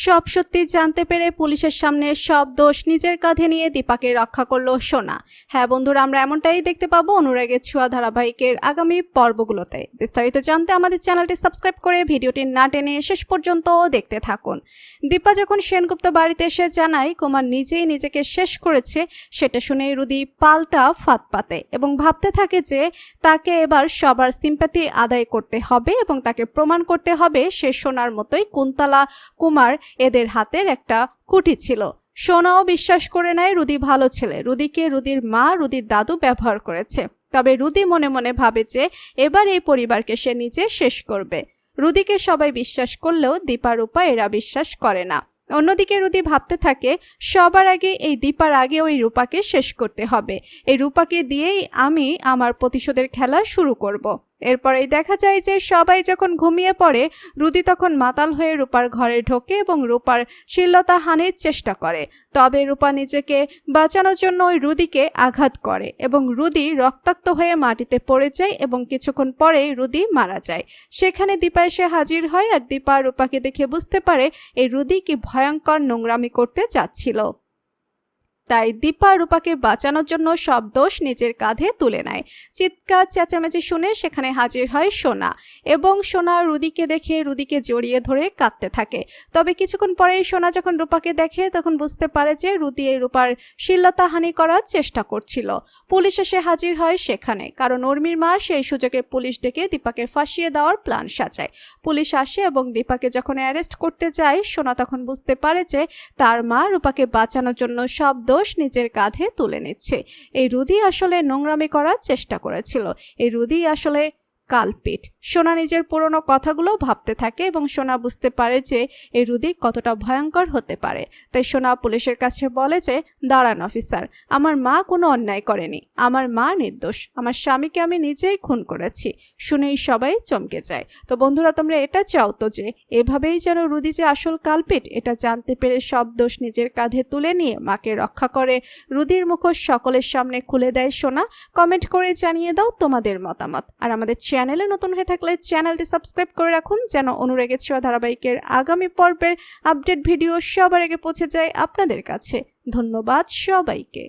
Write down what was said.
সব সত্যি জানতে পেরে পুলিশের সামনে সব দোষ নিজের কাঁধে নিয়ে দীপাকে রক্ষা করলো সোনা। হ্যাঁ বন্ধুরা, আমরা এমনটাই দেখতে পাবো অনুরাগের ছোঁয়া ধারাবাহিকের আগামী পর্বগুলোতে। বিস্তারিত জানতে আমাদের চ্যানেলটি সাবস্ক্রাইব করে ভিডিওটি না টেনে শেষ পর্যন্ত দেখতে থাকুন। দীপা যখন সেনগুপ্ত বাড়িতে এসে জানায় কুমার নিজেই নিজেকে শেষ করেছে, সেটা শুনে রুদি পাল্টা ফাঁদ পাতে এবং ভাবতে থাকে যে তাকে এবার সবার সিম্প্যাথি আদায় করতে হবে এবং তাকে প্রমাণ করতে হবে সে সোনার মতোই কুন্তলা কুমার এদের হাতের একটা কুঠি ছিল। সোনাও বিশ্বাস করে নেয় রুদি ভালো ছেলে, রুদিকে রুদির মা রুদির দাদু ব্যবহার করেছে। তবে রুদি মনে মনে ভাবে যে এবার এই পরিবারকে সে নিজে শেষ করবে। রুদিকে সবাই বিশ্বাস করলেও দীপা রূপা এরা বিশ্বাস করে না। অন্যদিকে রুদি ভাবতে থাকে সবার আগে এই দীপার আগে ওই রূপাকে শেষ করতে হবে, এই রূপাকে দিয়েই আমি আমার প্রতিশোধের খেলা শুরু করব। এরপরেই দেখা যায় যে সবাই যখন ঘুমিয়ে পড়ে রুদি তখন মাতাল হয়ে রূপার ঘরে ঢোকে এবং রূপার শ্লীলতা হানির চেষ্টা করে। তবে রূপা নিজেকে বাঁচানোর জন্য ওই রুদিকে আঘাত করে এবং রুদি রক্তাক্ত হয়ে মাটিতে পড়ে যায় এবং কিছুক্ষণ পরেই রুদি মারা যায়। সেখানে দীপা এসে হাজির হয় আর দীপা রূপাকে দেখে বুঝতে পারে এই রুদি কি ভয়ঙ্কর নোংরামি করতে চাচ্ছিল। তাই দীপা রূপাকে বাঁচানোর জন্য সব দোষ নিজের কাঁধে তুলে নেয়। চিৎকার চেঁচামেচি শুনে সেখানে হাজির হয় সোনা এবং সোনা রুদিকে দেখে রুদিকে জড়িয়ে ধরে কাঁদতে থাকে। তবে কিছুক্ষণ পরেই সোনা যখন রূপাকে দেখে তখন বুঝতে পারে যে রুদি এই রূপার শ্লীলতাহানি করার চেষ্টা করছিল। পুলিশ এসে হাজির হয় সেখানে, কারণ উর্মির মা সেই সুযোগে পুলিশ ডেকে দীপাকে ফাঁসিয়ে দেওয়ার প্ল্যান সাজায়। পুলিশ আসে এবং দীপাকে যখন অ্যারেস্ট করতে যায় সোনা তখন বুঝতে পারে যে তার মা রূপাকে বাঁচানোর জন্য সব দোষ নিজের কাঁধে তুলে নিচ্ছে। এই রুদি আসলে নোংরামি করার চেষ্টা করেছিল, এই রুদি আসলে কালপিট। সোনা নিজের পুরনো কথাগুলো ভাবতে থাকে এবং সোনা বুঝতে পারে যে এই রুদি কতটা ভয়ঙ্কর হতে পারে। তাই সোনা পুলিশের কাছে বলে যে দাঁড়ান অফিসার, আমার মা কোনো অন্যায় করেনি, আমার মা নির্দোষ, আমার স্বামীকে আমি নিজেই খুন করেছি। শুনেই সবাই চমকে যায়। তো বন্ধুরা, তোমরা এটা চাও তো যে এভাবেই যেন রুদি যে আসল কালপিট এটা জানতে পেরে সব দোষ নিজের কাঁধে তুলে নিয়ে মাকে রক্ষা করে, রুদির মুখোশ সকলের সামনে খুলে দেয় সোনা? কমেন্ট করে জানিয়ে দাও তোমাদের মতামত। আর আমাদের চ্যানেলে নতুন হয়ে থাকলে চ্যানেলটি সাবস্ক্রাইব করে রাখুন যেন অনুরাগের ছোঁয়া ধারাবাহিকের আগামী পর্বের আপডেট ভিডিও সবার আগে পৌঁছে যায় আপনাদের কাছে। ধন্যবাদ সবাইকে।